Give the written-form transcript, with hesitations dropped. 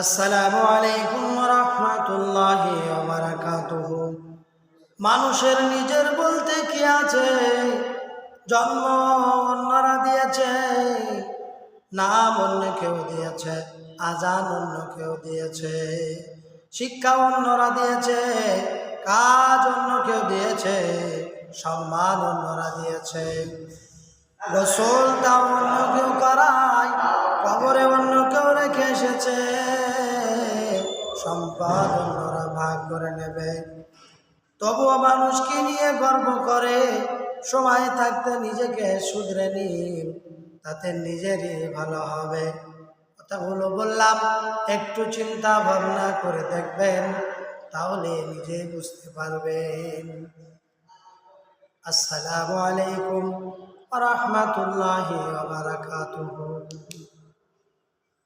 আসসালামু আলাইকুম ওয়া রাহমাতুল্লাহি ওয়া বারাকাতুহু। মানুষের নিজের বলতে কি আছে? জন্ম অন্যরা দিয়েছে, নাম অন্য কেউ দিয়েছে, আজান অন্য কেউ দিয়েছে, শিক্ষা অন্যরা দিয়েছে, কাজ অন্য কেউ দিয়েছে, সম্মান অন্যরা দিয়েছে, গোসল তাও অন্য কেউ করায়, কবরে অন্য কেউ রেখে এসেছে, সম্পদ অন্যরা ভাগ করে নেবে। তবুও মানুষকে নিয়ে গর্ব করে, সময় থাকতে নিজেকে শুধরে নিন, তাতে নিজেরই ভালো হবে। কথাগুলো বললাম, একটু চিন্তা ভাবনা করে দেখবেন, তাহলে নিজে বুঝতে পারবেন। আসসালামু আলাইকুম ওয়া রাহমাতুল্লাহি ওয়া বারাকাতুহু।